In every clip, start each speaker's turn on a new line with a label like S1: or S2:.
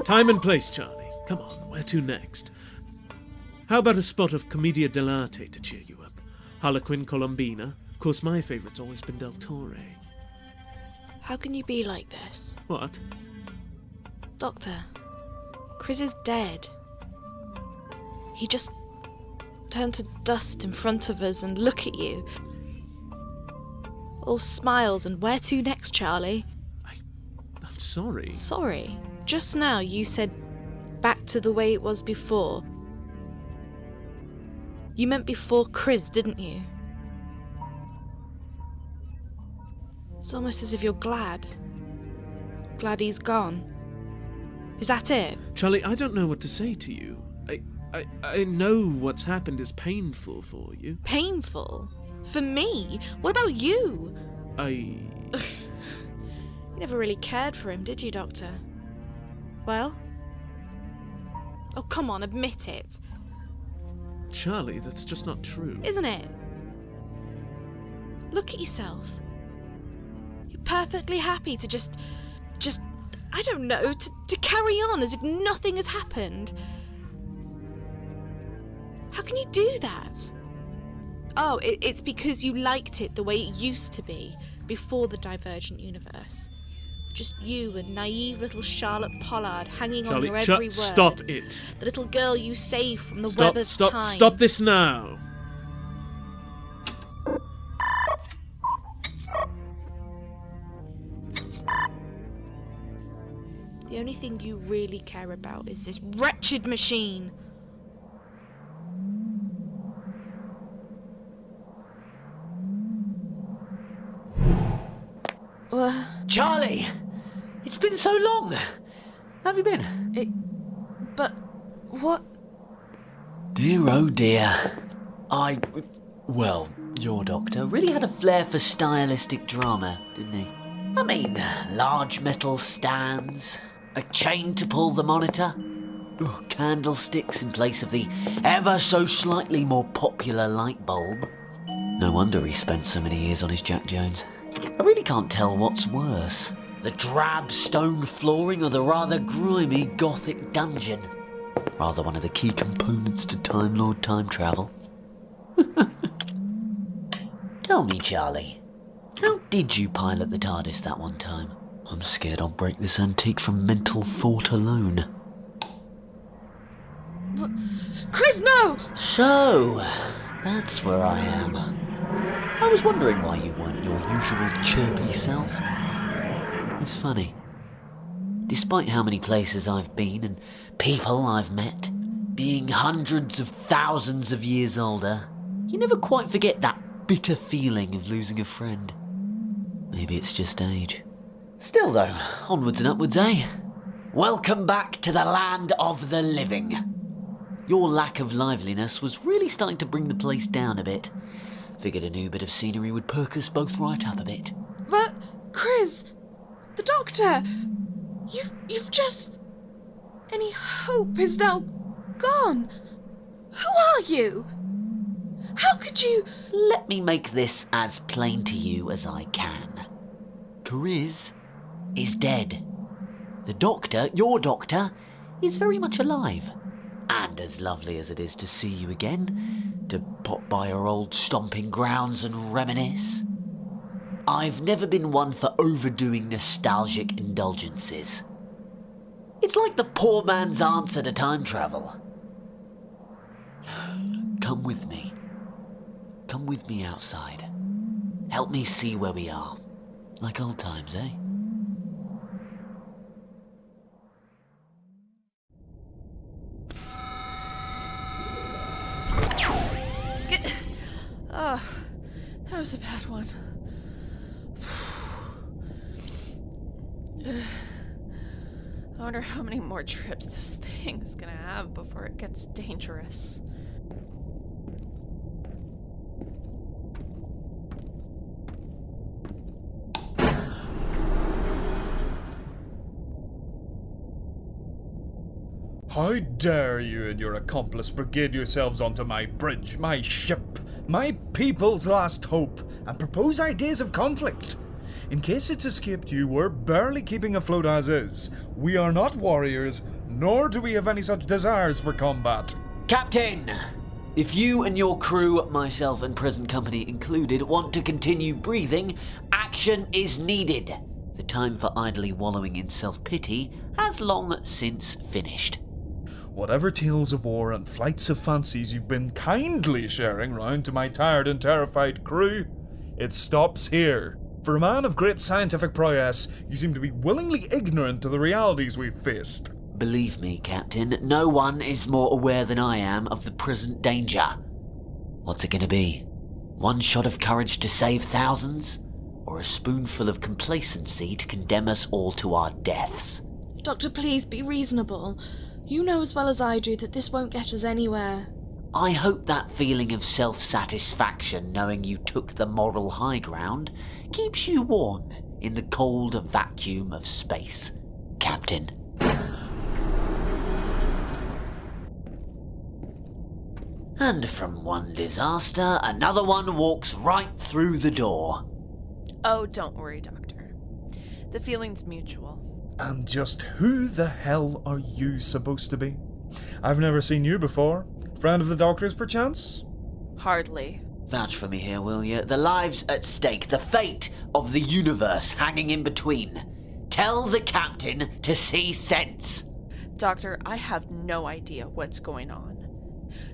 S1: Time and place, Charlie. Come on, where to next? How about a spot of commedia dell'arte to cheer you up? Harlequin Colombina? Of course, my favourite's always been Del Torre.
S2: How can you be like this?
S1: What?
S2: Doctor, Chris is dead. He just turned to dust in front of us and look at you. All smiles and where to next, Charlie?
S1: I'm sorry.
S2: Sorry? Just now you said back to the way it was before. You meant before Chris, didn't you? It's almost as if you're glad. Glad he's gone. Is that it?
S1: Charlie, I don't know what to say to you. I know what's happened is painful for you.
S2: Painful? For me? What about you?
S1: You
S2: never really cared for him, did you, Doctor? Well? Oh, come on, admit it.
S1: Charlie, that's just not true.
S2: Isn't it? Look at yourself. You're perfectly happy to just, I don't know, to carry on as if nothing has happened. How can you do that? Oh, it's because you liked it the way it used to be, before the Divergent Universe. Just you and naive little Charlotte Pollard hanging on your every word.
S1: Stop it.
S2: The little girl you saved from the web of time.
S1: Stop this now.
S2: The only thing you really care about is this wretched machine.
S3: Charlie! It's been so long! How have you been?
S2: But what?
S3: Dear oh dear. Your doctor really had a flair for stylistic drama, didn't he? I mean, large metal stands, a chain to pull the monitor, candlesticks in place of the ever so slightly more popular light bulb. No wonder he spent so many years on his Jack Jones. I really can't tell what's worse, the drab stone flooring or the rather grimy gothic dungeon. Rather one of the key components to Time Lord time travel. Tell me, Charlie, how did you pilot the TARDIS that one time? I'm scared I'll break this antique from mental thought alone.
S2: What? Chris, no!
S3: So, that's where I am. I was wondering why you weren't your usual chirpy self. It's funny. Despite how many places I've been and people I've met, being hundreds of thousands of years older, you never quite forget that bitter feeling of losing a friend. Maybe it's just age. Still though, onwards and upwards, eh? Welcome back to the land of the living. Your lack of liveliness was really starting to bring the place down a bit. Figured a new bit of scenery would perk us both right up a bit.
S2: But, Chris, the doctor, you've just... Any hope is now gone. Who are you? How could you...
S3: Let me make this as plain to you as I can. Chris is dead. The doctor, your doctor, is very much alive. And as lovely as it is to see you again, to pop by our old stomping grounds and reminisce, I've never been one for overdoing nostalgic indulgences. It's like the poor man's answer to time travel. Come with me. Come with me outside. Help me see where we are. Like old times, eh?
S2: That was a bad one.
S4: I wonder how many more trips this thing is gonna have before it gets dangerous.
S5: How dare you and your accomplice brigade yourselves onto my bridge, my ship, my people's last hope, and propose ideas of conflict? In case it's escaped you, we're barely keeping afloat as is. We are not warriors, nor do we have any such desires for combat.
S3: Captain! If you and your crew, myself and present company included, want to continue breathing, action is needed. The time for idly wallowing in self-pity has long since finished.
S5: Whatever tales of war and flights of fancies you've been kindly sharing round to my tired and terrified crew, it stops here. For a man of great scientific prowess, you seem to be willingly ignorant of the realities we've faced.
S3: Believe me, Captain, no one is more aware than I am of the present danger. What's it gonna be? One shot of courage to save thousands? Or a spoonful of complacency to condemn us all to our deaths?
S2: Doctor, please be reasonable. You know as well as I do that this won't get us anywhere.
S3: I hope that feeling of self-satisfaction knowing you took the moral high ground keeps you warm in the cold vacuum of space, Captain. And from one disaster, another one walks right through the door.
S4: Oh, don't worry, Doctor. The feeling's mutual.
S5: And just who the hell are you supposed to be? I've never seen you before. Friend of the Doctor's, perchance?
S4: Hardly.
S3: Vouch for me here, will you? The lives at stake, the fate of the universe hanging in between. Tell the Captain to see sense.
S4: Doctor, I have no idea what's going on.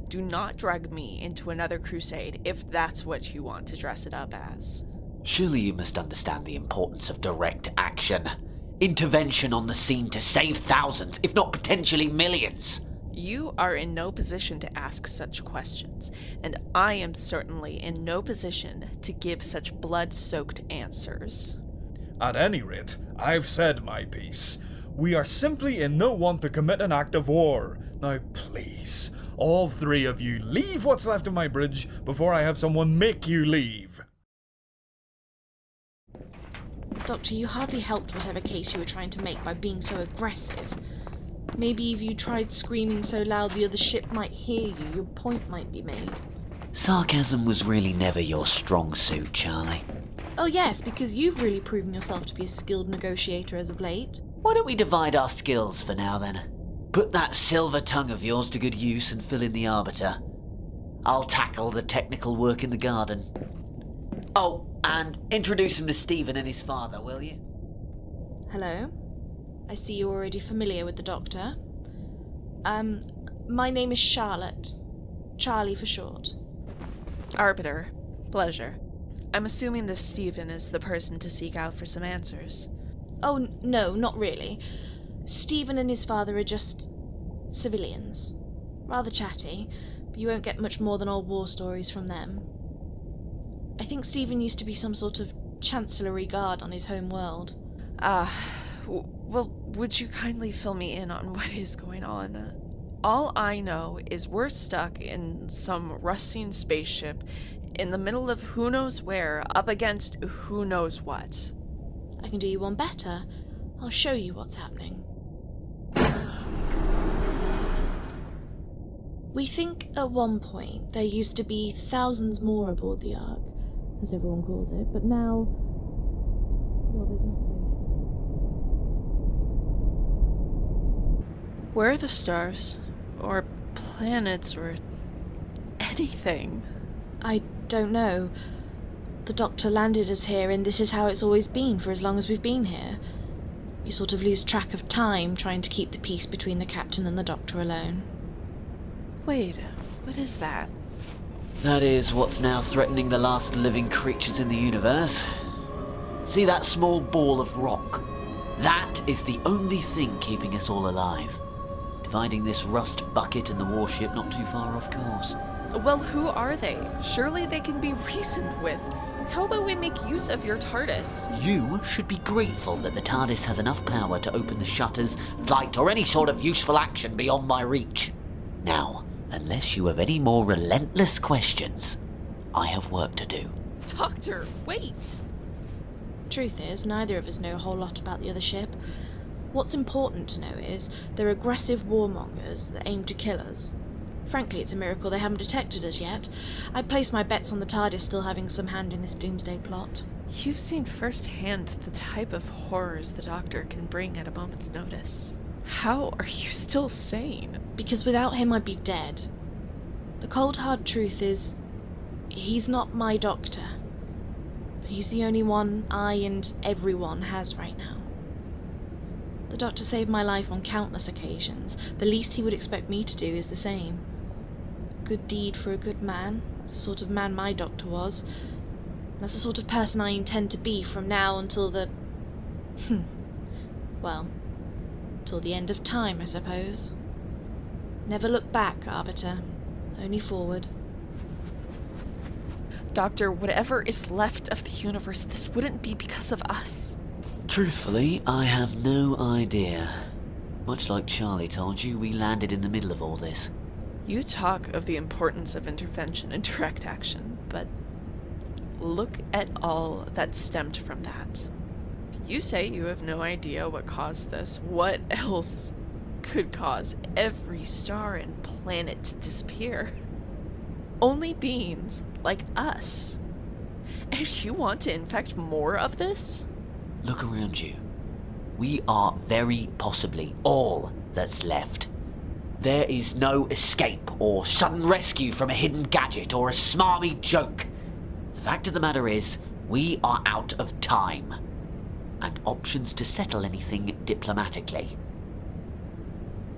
S4: Do not drag me into another crusade if that's what you want to dress it up as.
S3: Surely you must understand the importance of direct action. Intervention on the scene to save thousands, if not potentially millions.
S4: You are in no position to ask such questions, and I am certainly in no position to give such blood-soaked answers.
S5: At any rate, I've said my piece. We are simply in no want to commit an act of war. Now please, all three of you, leave what's left of my bridge before I have someone make you leave.
S2: Doctor, you hardly helped whatever case you were trying to make by being so aggressive. Maybe if you tried screaming so loud the other ship might hear you, your point might be made.
S3: Sarcasm was really never your strong suit, Charlie.
S2: Oh yes, because you've really proven yourself to be a skilled negotiator as of late.
S3: Why don't we divide our skills for now then? Put that silver tongue of yours to good use and fill in the Arbiter. I'll tackle the technical work in the garden. Oh, and introduce him to Stephen and his father, will you?
S2: Hello. I see you're already familiar with the Doctor. My name is Charlotte. Charlie for short.
S4: Arbiter, pleasure. I'm assuming this Stephen is the person to seek out for some answers.
S2: Oh, no, not really. Stephen and his father are just civilians. Rather chatty, but you won't get much more than old war stories from them. I think Stephen used to be some sort of chancellery guard on his home world.
S4: Well, would you kindly fill me in on what is going on? All I know is we're stuck in some rusting spaceship in the middle of who knows where, up against who knows what.
S2: I can do you one better. I'll show you what's happening. We think at one point there used to be thousands more aboard the Ark, as everyone calls it, but now, well, there's not so many.
S4: Where are the stars? Or planets, or anything?
S2: I don't know. The Doctor landed us here, and this is how it's always been for as long as we've been here. You sort of lose track of time trying to keep the peace between the Captain and the Doctor alone.
S4: Wait, what is that?
S3: That is what's now threatening the last living creatures in the universe. See that small ball of rock? That is the only thing keeping us all alive. Dividing this rust bucket and the warship not too far off course.
S4: Well, who are they? Surely they can be reasoned with. How about we make use of your TARDIS?
S3: You should be grateful that the TARDIS has enough power to open the shutters, flight, or any sort of useful action beyond my reach. Now, unless you have any more relentless questions, I have work to do.
S4: Doctor, wait!
S2: Truth is, neither of us know a whole lot about the other ship. What's important to know is they're aggressive warmongers that aim to kill us.
S6: Frankly, it's a miracle they haven't detected us yet. I'd place my bets on the TARDIS still having some hand in this doomsday plot.
S4: You've seen firsthand the type of horrors the Doctor can bring at a moment's notice. How are you still sane?
S6: Because without him I'd be dead. The cold hard truth is, he's not my doctor. He's the only one I and everyone has right now. The Doctor saved my life on countless occasions. The least he would expect me to do is the same. Good deed for a good man. That's the sort of man my Doctor was. That's the sort of person I intend to be from now until the... well, till the end of time, I suppose. Never look back, Arbiter. Only forward.
S4: Doctor, whatever is left of the universe, this wouldn't be because of us.
S3: Truthfully, I have no idea. Much like Charlie told you, we landed in the middle of all this.
S4: You talk of the importance of intervention and direct action, but look at all that stemmed from that. You say you have no idea what caused this. What else could cause every star and planet to disappear? Only beings like us. And you want to infect more of this?
S3: Look around you. We are very possibly all that's left. There is no escape or sudden rescue from a hidden gadget or a smarmy joke. The fact of the matter is, we are out of time. And options to settle anything diplomatically.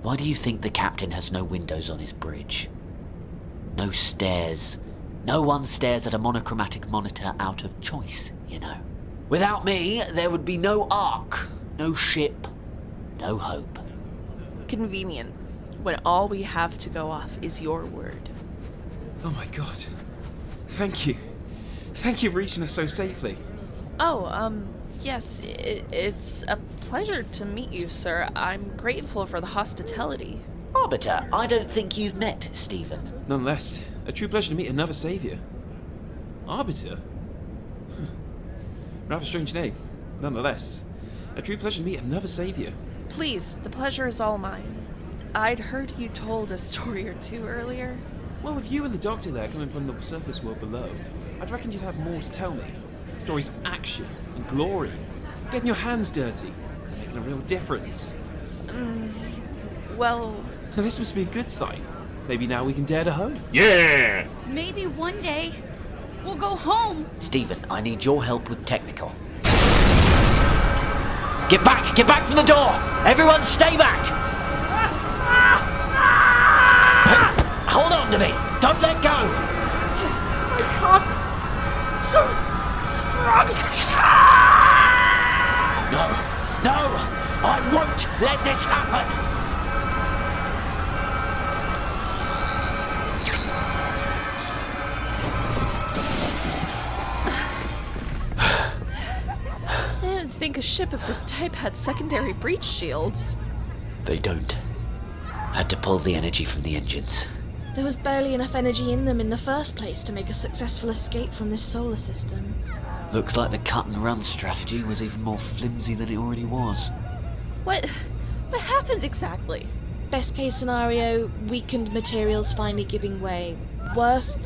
S3: Why do you think the captain has no windows on his bridge? No stairs. No one stares at a monochromatic monitor out of choice, you know. Without me, there would be no Ark, no ship, no hope.
S4: Convenient, when all we have to go off is your word.
S7: Oh my god. Thank you. Thank you for reaching us so safely.
S4: Oh, yes, it's a pleasure to meet you, sir. I'm grateful for the hospitality.
S3: Arbiter, I don't think you've met Stephen.
S7: Nonetheless, a true pleasure to meet another saviour. Arbiter? Rather strange name. Nonetheless, a true pleasure to meet another saviour.
S4: Please, the pleasure is all mine. I'd heard you told a story or two earlier.
S7: Well, with you and the Doctor there coming from the surface world below, I'd reckon you'd have more to tell me. Stories of action and glory, getting your hands dirty, and making a real difference.
S4: Well...
S7: This must be a good sign. Maybe now we can dare to hope.
S8: Yeah!
S9: Maybe one day we'll go home.
S3: Stephen, I need your help with technical. Get back! Get back from the door! Everyone stay back! Hey, hold on to me! Don't let go!
S9: I can't. So strong.
S3: No! I won't let this happen!
S4: I didn't think a ship of this type had secondary breach shields.
S3: They don't. Had to pull the energy from the engines.
S6: There was barely enough energy in them in the first place to make a successful escape from this solar system.
S3: Looks like the cut and run strategy was even more flimsy than it already was.
S4: What happened exactly?
S6: Best case scenario, weakened materials finally giving way. Worst,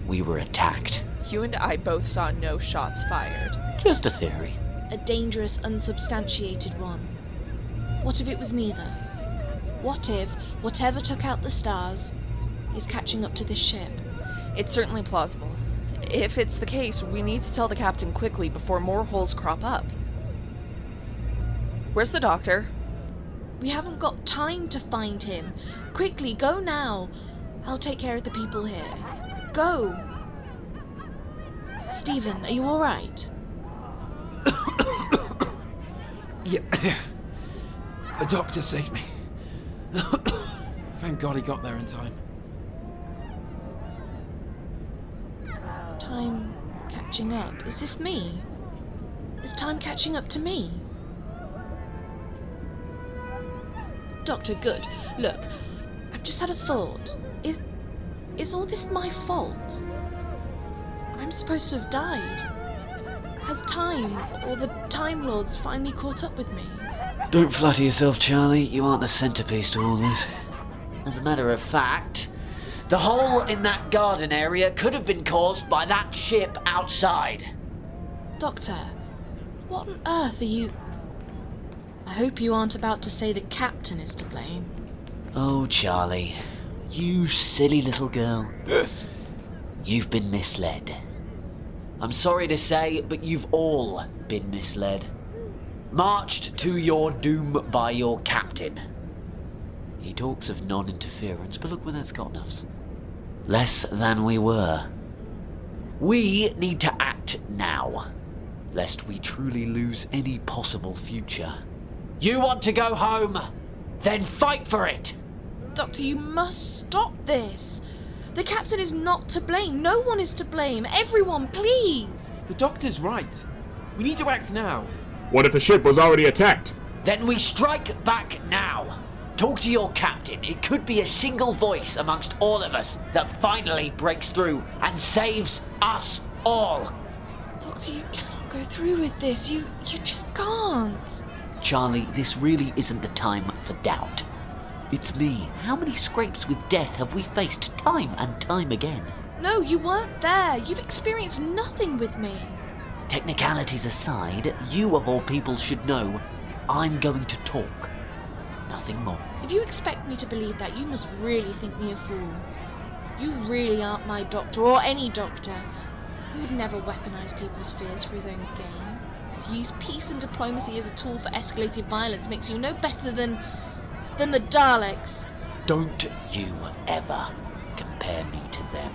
S3: We were attacked.
S4: You and I both saw no shots fired.
S3: Just a theory.
S6: a dangerous, unsubstantiated one. What if it was neither? What if whatever took out the stars is catching up to this ship?
S4: It's certainly plausible. If it's the case, we need to tell the captain quickly before more holes crop up. Where's the doctor?
S6: We haven't got time to find him. Quickly, go now. I'll take care of the people here. Go! Stephen, are you alright?
S7: Yeah. The doctor saved me. Thank God he got there in time.
S6: Time catching up. Is this me? Is time catching up to me? Doctor, good. Look, I've just had a thought. Is all this my fault? I'm supposed to have died. Has time, or the Time Lords, finally caught up with me?
S3: Don't flatter yourself, Charlie. You aren't the centerpiece to all this. As a matter of fact, the hole in that garden area could have been caused by that ship outside.
S6: Doctor, what on earth are you... I hope you aren't about to say the captain is to blame.
S3: Oh, Charlie, you silly little girl. You've been misled. I'm sorry to say, but you've all been misled. Marched to your doom by your captain. He talks of non-interference, but look where that's gotten us. Less than we were. We need to act now, lest we truly lose any possible future. You want to go home? Then fight for it!
S6: Doctor, you must stop this. The captain is not to blame. No one is to blame. Everyone, please.
S7: The doctor's right. We need to act now.
S8: What if the ship was already attacked?
S3: Then we strike back now. Talk to your captain. It could be a single voice amongst all of us that finally breaks through and saves us all.
S6: Doctor, you cannot go through with this. You just can't.
S3: Charlie, this really isn't the time for doubt. It's me. How many scrapes with death have we faced time and time again?
S6: No, you weren't there. You've experienced nothing with me.
S3: Technicalities aside, you of all people should know I'm going to talk. Nothing more.
S6: If you expect me to believe that, you must really think me a fool. You really aren't my doctor, or any doctor. He would never weaponize people's fears for his own gain. To use peace and diplomacy as a tool for escalated violence makes you no better than the Daleks.
S3: Don't you ever compare me to them.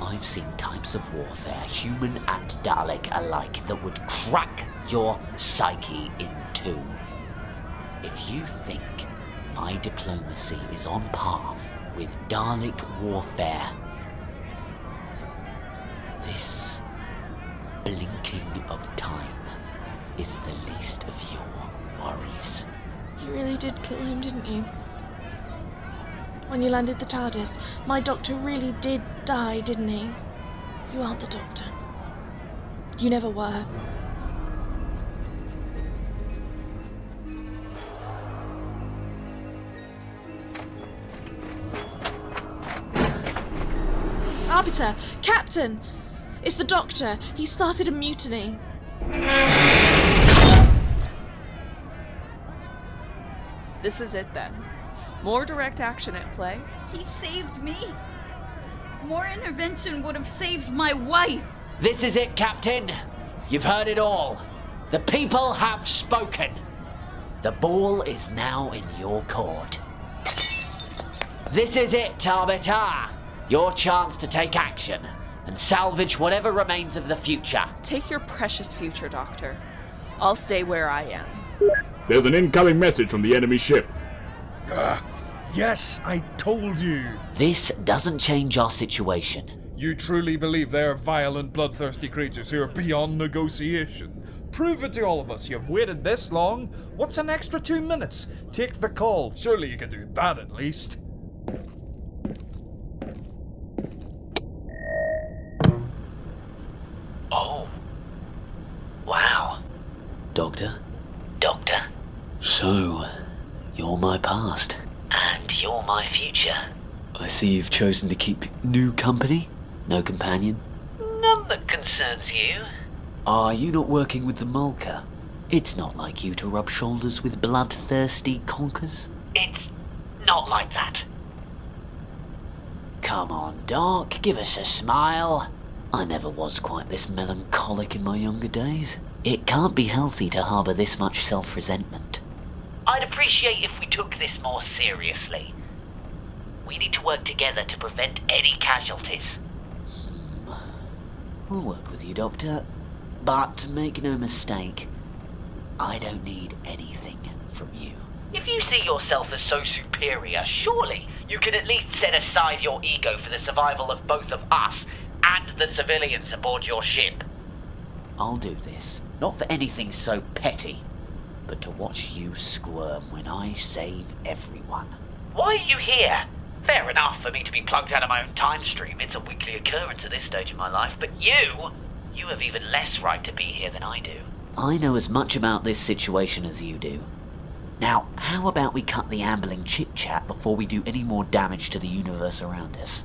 S3: I've seen types of warfare, human and Dalek alike, that would crack your psyche in two. If you think my diplomacy is on par with Dalek warfare, this blinking of time is the least of your worries.
S6: You really did kill him, didn't you? When you landed the TARDIS, my doctor really did die, didn't he? You aren't the doctor. You never were. Arbiter! Captain! It's the doctor. He started a mutiny.
S4: This is it then. More direct action at play.
S9: He saved me. More intervention would have saved my wife.
S3: This is it, Captain. You've heard it all. The people have spoken. The ball is now in your court. This is it, Arbiter. Your chance to take action and salvage whatever remains of the future.
S4: Take your precious future, Doctor. I'll stay where I am.
S8: There's an incoming message from the enemy ship.
S5: Yes, I told you.
S3: This doesn't change our situation.
S5: You truly believe they are violent, bloodthirsty creatures who are beyond negotiation? Prove it to all of us. You've waited this long. What's an extra 2 minutes? Take the call. Surely you can do that at least.
S3: Oh. Wow. Doctor? So, you're my past. And you're my future. I see you've chosen to keep new company? No companion? None that concerns you. Are you not working with the Mulker? It's not like you to rub shoulders with bloodthirsty conkers. It's not like that. Come on, Doc, give us a smile. I never was quite this melancholic in my younger days. It can't be healthy to harbour this much self-resentment. I'd appreciate if we took this more seriously. We need to work together to prevent any casualties. We'll work with you, Doctor. But make no mistake, I don't need anything from you. If you see yourself as so superior, surely you can at least set aside your ego for the survival of both of us and the civilians aboard your ship. I'll do this, not for anything so petty, but to watch you squirm when I save everyone. Why are you here? Fair enough for me to be plugged out of my own time stream. It's a weekly occurrence at this stage of my life, but you have even less right to be here than I do. I know as much about this situation as you do. Now, how about we cut the ambling chit-chat before we do any more damage to the universe around us?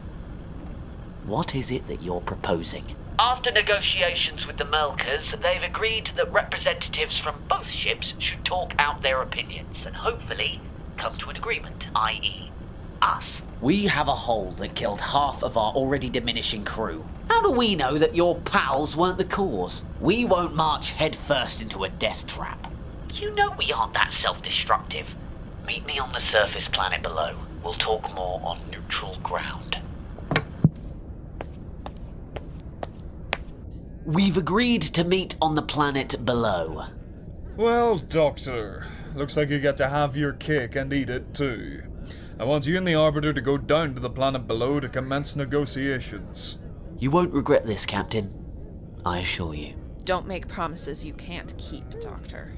S3: What is it that you're proposing? After negotiations with the Melkers, they've agreed that representatives from both ships should talk out their opinions and hopefully come to an agreement, i.e. us. We have a hole that killed half of our already diminishing crew. How do we know that your pals weren't the cause? We won't march headfirst into a death trap. You know we aren't that self-destructive. Meet me on the surface planet below. We'll talk more on neutral ground. We've agreed to meet on the planet below.
S5: Well, Doctor, looks like you get to have your cake and eat it too. I want you and the Arbiter to go down to the planet below to commence negotiations.
S3: You won't regret this, Captain. I assure you.
S4: Don't make promises you can't keep, Doctor.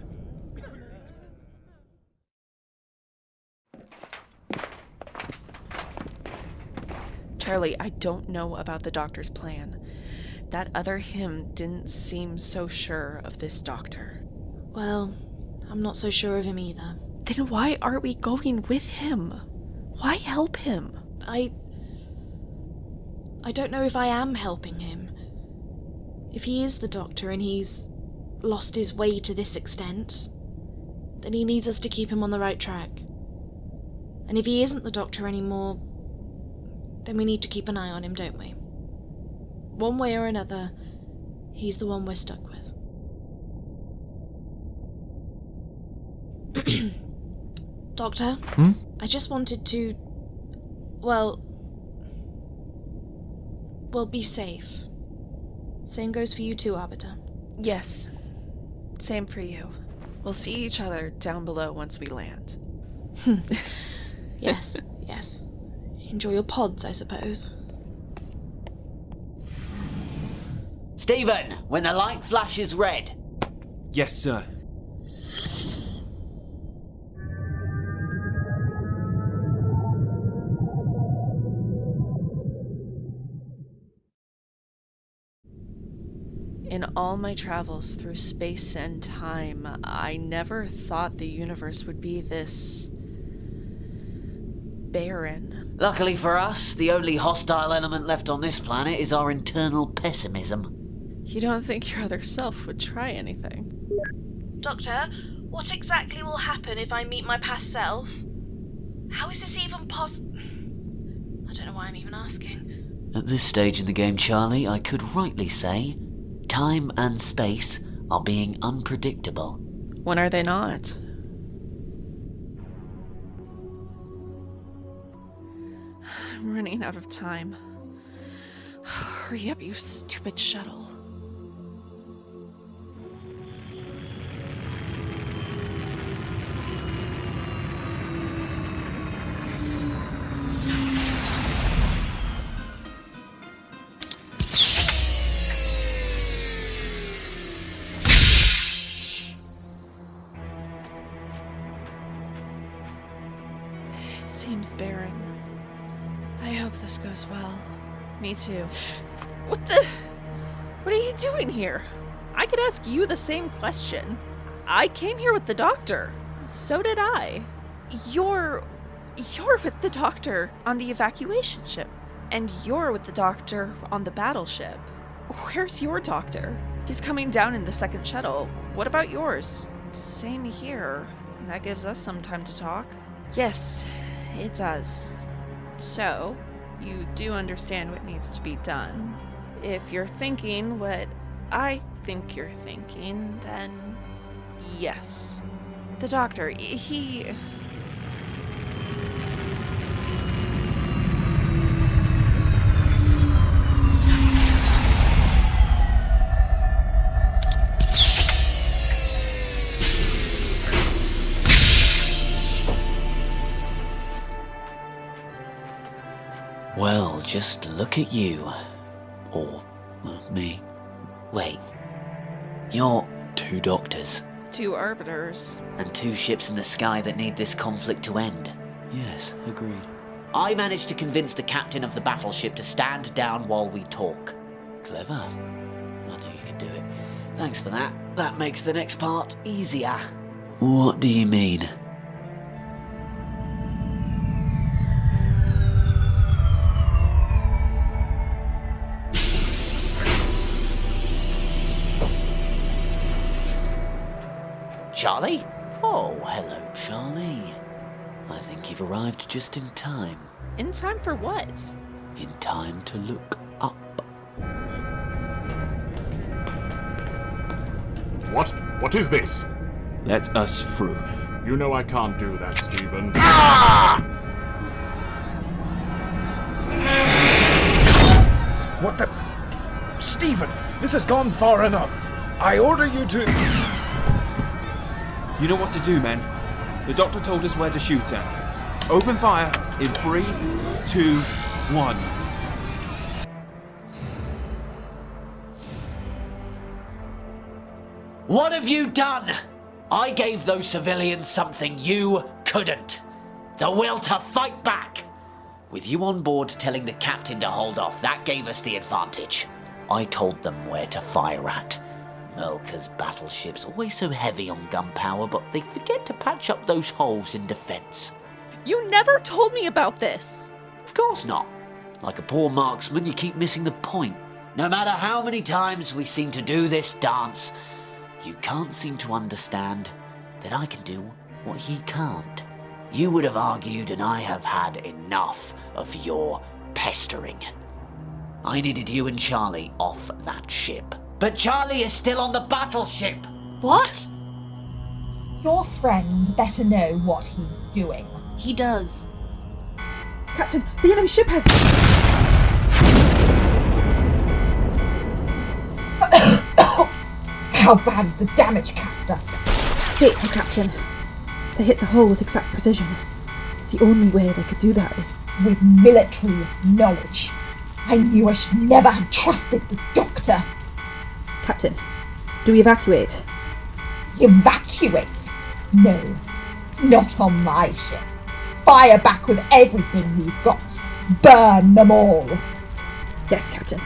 S4: Charlie, I don't know about the Doctor's plan. That other him didn't seem so sure of this Doctor.
S6: Well, I'm not so sure of him either.
S4: Then why aren't we going with him? Why help him?
S6: I don't know if I am helping him. If he is the Doctor and he's lost his way to this extent, then he needs us to keep him on the right track. And if he isn't the Doctor anymore, then we need to keep an eye on him, don't we? One way or another, he's the one we're stuck with. Doctor? I just wanted to... Well, be safe. Same goes for you too, Arbiter.
S4: Yes. Same for you. We'll see each other down below once we land.
S6: Yes. Enjoy your pods, I suppose.
S3: Stephen, when the light flashes red.
S7: Yes, sir.
S4: In all my travels through space and time, I never thought the universe would be this... barren.
S3: Luckily for us, the only hostile element left on this planet is our internal pessimism.
S4: You don't think your other self would try anything?
S6: Doctor, what exactly will happen if I meet my past self? How is this even possible? I don't know why I'm even asking.
S3: At this stage in the game, Charlie, I could rightly say, time and space are being unpredictable.
S4: When are they not? I'm running out of time. Hurry up, you stupid shuttle. It seems barren. I hope this goes well. Me too. What are you doing here? I could ask you the same question. I came here with the Doctor. So did I. You're with the Doctor on the evacuation ship. And you're with the Doctor on the battleship. Where's your Doctor? He's coming down in the second shuttle. What about yours? Same here. That gives us some time to talk. Yes, it does. So, you do understand what needs to be done. If you're thinking what I think you're thinking, then yes. The Doctor, he...
S3: Well, just look at you. Or me. Wait. You're 2 doctors.
S4: 2 arbiters.
S3: And 2 ships in the sky that need this conflict to end. Yes, agreed. I managed to convince the captain of the battleship to stand down while we talk. Clever. I knew you could do it. Thanks for that. That makes the next part easier. What do you mean? Charlie? Oh, hello, Charlie. I think you've arrived just in time.
S4: In time for what?
S3: In time to look up.
S8: What? What is this?
S7: Let us through.
S8: You know I can't do that, Stephen.
S5: What the... Stephen, this has gone far enough. I order you to...
S7: You know what to do, men. The doctor told us where to shoot at. Open fire in 3, 2, 1.
S3: What have you done? I gave those civilians something you couldn't. The will to fight back. With you on board telling the captain to hold off, that gave us the advantage. I told them where to fire at. Melka's battleships always so heavy on gunpowder, but they forget to patch up those holes in defense.
S4: You never told me about this!
S3: Of course not. Like a poor marksman, you keep missing the point. No matter how many times we seem to do this dance, you can't seem to understand that I can do what he can't. You would have argued, and I have had enough of your pestering. I needed you and Charlie off that ship. But Charlie is still on the battleship!
S6: What?
S10: Your friend better know what he's doing.
S6: He does.
S11: Captain, the enemy ship has...
S10: How bad is the damage, Caster?
S11: Fatal, Captain. They hit the hull with exact precision. The only way they could do that is...
S10: With military knowledge. I knew I should never have trusted the Doctor.
S11: Captain, do we evacuate?
S10: Evacuate? No, not on my ship. Fire back with everything we've got. Burn them all.
S11: Yes, Captain.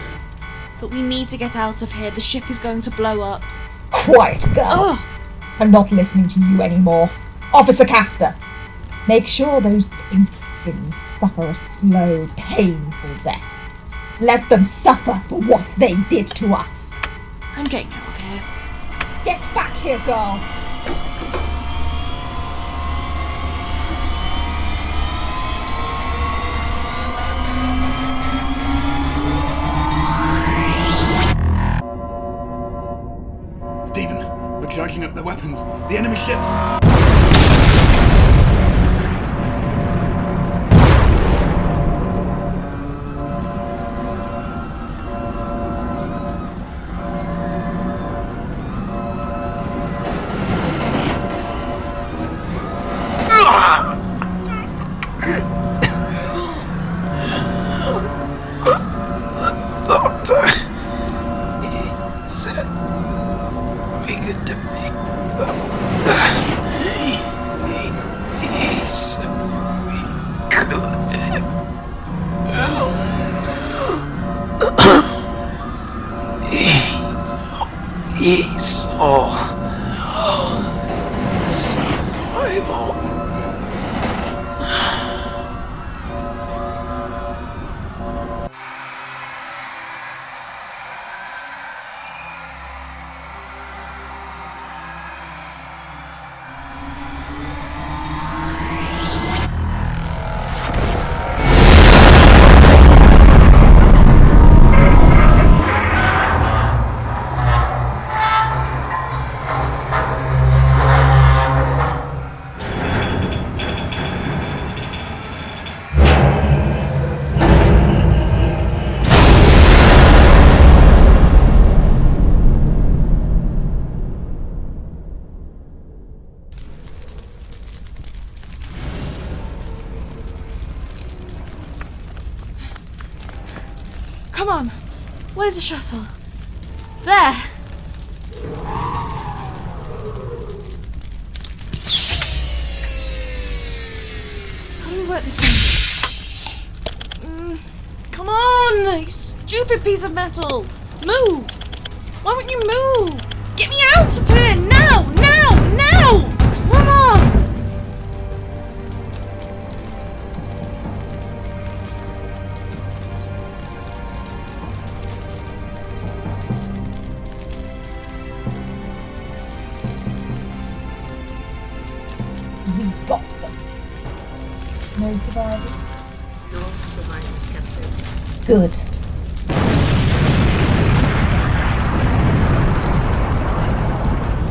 S6: But we need to get out of here. The ship is going to blow up.
S10: Quiet, girl. I'm not listening to you anymore. Officer Caster, make sure those infants suffer a slow, painful death. Let them suffer for what they did to us.
S6: I'm getting out of here.
S10: Get back here, girl.
S12: Stephen, we're charging up their weapons. The enemy ships!
S6: Come on. Where's the shuttle? There. How do we work this thing? Come on, you stupid piece of metal. Move. Why won't you move? Get me out of here now, now, now. Come on.
S10: No survivors?
S13: No survivors, Captain.
S10: Good.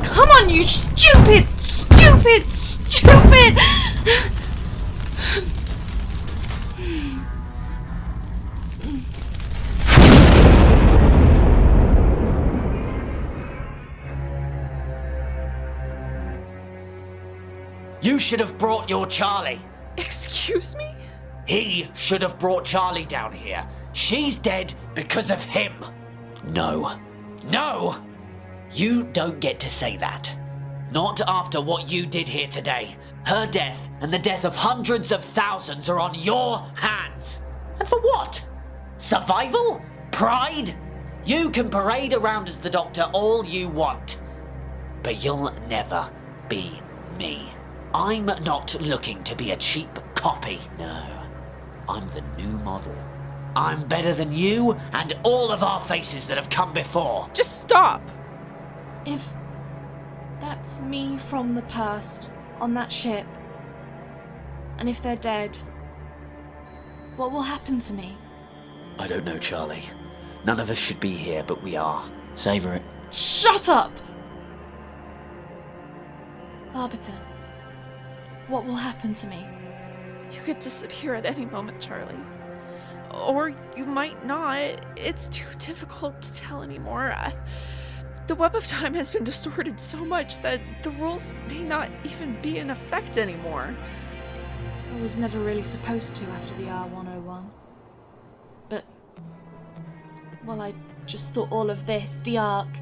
S2: Come on, you stupid!
S3: You should have brought your Charlie.
S4: Excuse me?
S3: He should have brought Charlie down here. She's dead because of him. No. You don't get to say that. Not after what you did here today. Her death and the death of hundreds of thousands are on your hands. And for what? Survival? Pride? You can parade around as the Doctor all you want. But you'll never be me. I'm not looking to be a cheap copy. No, I'm the new model. I'm better than you and all of our faces that have come before.
S4: Just stop!
S6: If that's me from the past on that ship, and if they're dead, what will happen to me?
S3: I don't know, Charlie. None of us should be here, but we are. Savor it.
S6: Shut up! Arbiter, what will happen to me?
S4: You could disappear at any moment, Charlie. Or you might not. It's too difficult to tell anymore. The web of time has been distorted so much that the rules may not even be in effect anymore.
S6: I was never really supposed to after the R101. But, well, I just thought all of this, the Ark,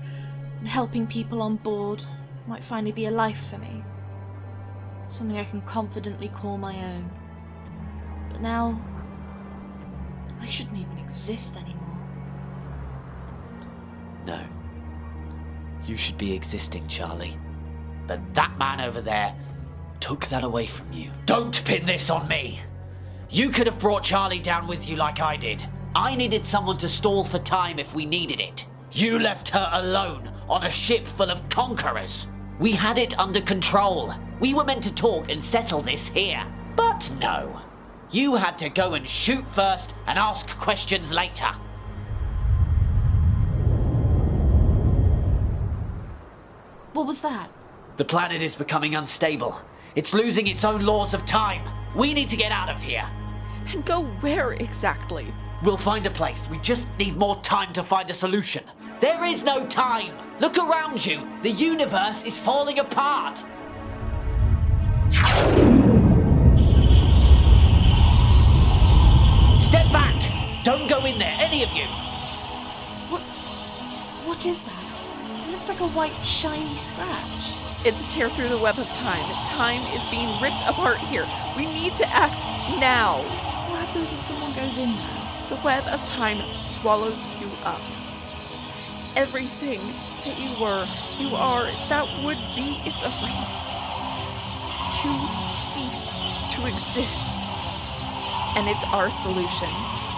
S6: and helping people on board, might finally be a life for me. Something I can confidently call my own. But now, I shouldn't even exist anymore.
S3: No. You should be existing, Charlie. But that man over there took that away from you. Don't pin this on me! You could have brought Charlie down with you like I did. I needed someone to stall for time if we needed it. You left her alone on a ship full of conquerors. We had it under control. We were meant to talk and settle this here. But no. You had to go and shoot first and ask questions later.
S6: What was that?
S3: The planet is becoming unstable. It's losing its own laws of time. We need to get out of here.
S4: And go where exactly?
S3: We'll find a place. We just need more time to find a solution. There is no time. Look around you. The universe is falling apart. Step back. Don't go in there, any of you.
S6: What is that? It looks like a white, shiny scratch.
S4: It's a tear through the web of time. Time is being ripped apart here. We need to act now.
S6: What happens if someone goes in there?
S4: The web of time swallows you up. Everything that you were, you are, that would be is erased. You cease to exist. And it's our solution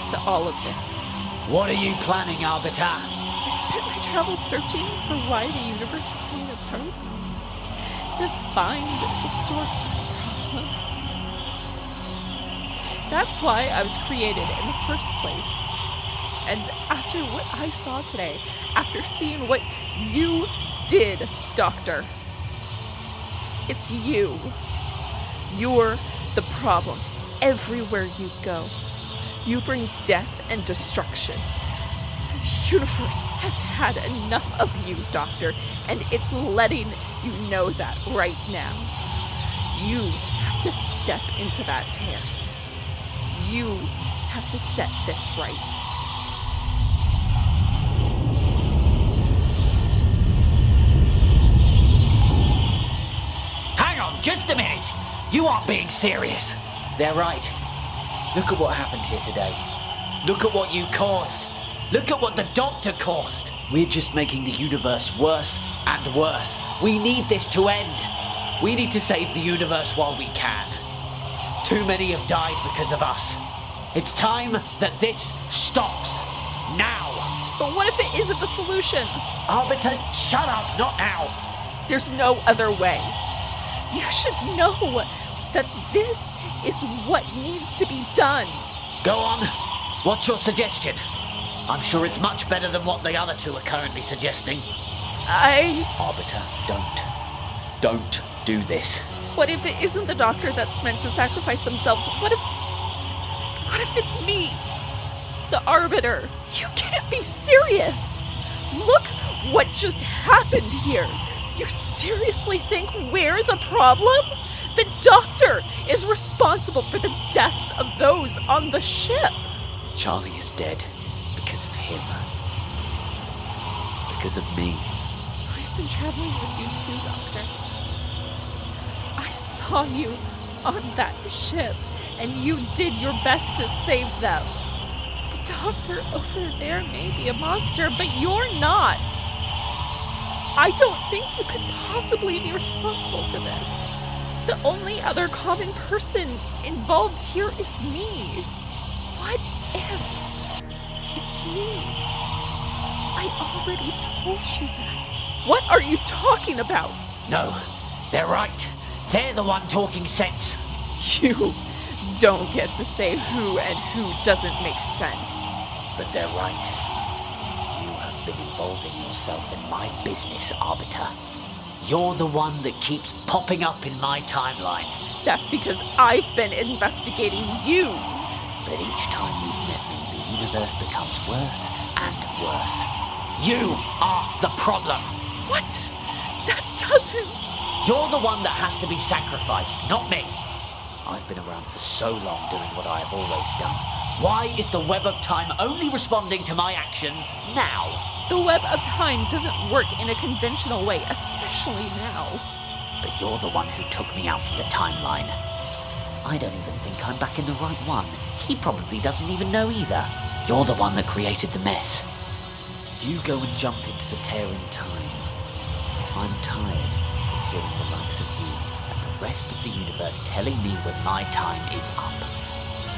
S4: to all of this.
S3: What are you planning, Arbiter?
S4: I spent my travels searching for why the universe is falling apart. To find the source of the problem. That's why I was created in the first place. And after what I saw today, after seeing what you did, Doctor, it's you. You're the problem. Everywhere you go, you bring death and destruction. The universe has had enough of you, Doctor, and it's letting you know that right now. You have to step into that tear. You have to set this right.
S3: Hang on, just a minute. You aren't being serious. They're right. Look at what happened here today. Look at what you caused. Look at what the Doctor caused. We're just making the universe worse and worse. We need this to end. We need to save the universe while we can. Too many have died because of us. It's time that this stops. Now.
S4: But what if it isn't the solution?
S3: Arbiter, shut up. Not now.
S4: There's no other way. You should know. that this is what needs to be done.
S3: Go on. What's your suggestion? I'm sure it's much better than what the other two are currently suggesting. Arbiter, don't do this.
S4: What if it isn't the doctor that's meant to sacrifice themselves? What if it's me? The Arbiter? You can't be serious! Look what just happened here! You seriously think we're the problem? The doctor is responsible for the deaths of those on the ship!
S3: Charlie is dead because of him. Because of me.
S4: I've been traveling with you too, Doctor. I saw you on that ship, and you did your best to save them. The doctor over there may be a monster, but you're not. I don't think you could possibly be responsible for this. The only other common person involved here is me. What if it's me? I already told you that. What are you talking about?
S3: No, they're right. They're the one talking sense.
S4: You don't get to say who and who doesn't make sense.
S3: But they're right. You have been involving yourself in my business, Arbiter. You're the one that keeps popping up in my timeline.
S4: That's because I've been investigating you.
S3: But each time you've met me, the universe becomes worse and worse. You are the problem.
S4: What? That doesn't...
S3: You're the one that has to be sacrificed, not me. I've been around for so long doing what I have always done. Why is the web of time only responding to my actions now?
S4: The web of time doesn't work in a conventional way, especially now.
S3: But you're the one who took me out from the timeline. I don't even think I'm back in the right one. He probably doesn't even know either. You're the one that created the mess. You go and jump into the tear in time. I'm tired of hearing the likes of you and the rest of the universe telling me when my time is up.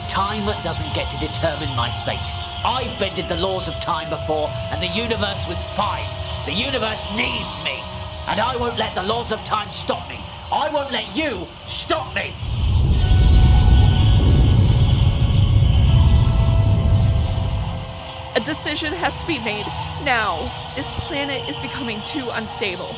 S3: Time doesn't get to determine my fate. I've bended the laws of time before, and the universe was fine. The universe needs me, and I won't let the laws of time stop me. I won't let you stop me.
S4: A decision has to be made now. This planet is becoming too unstable.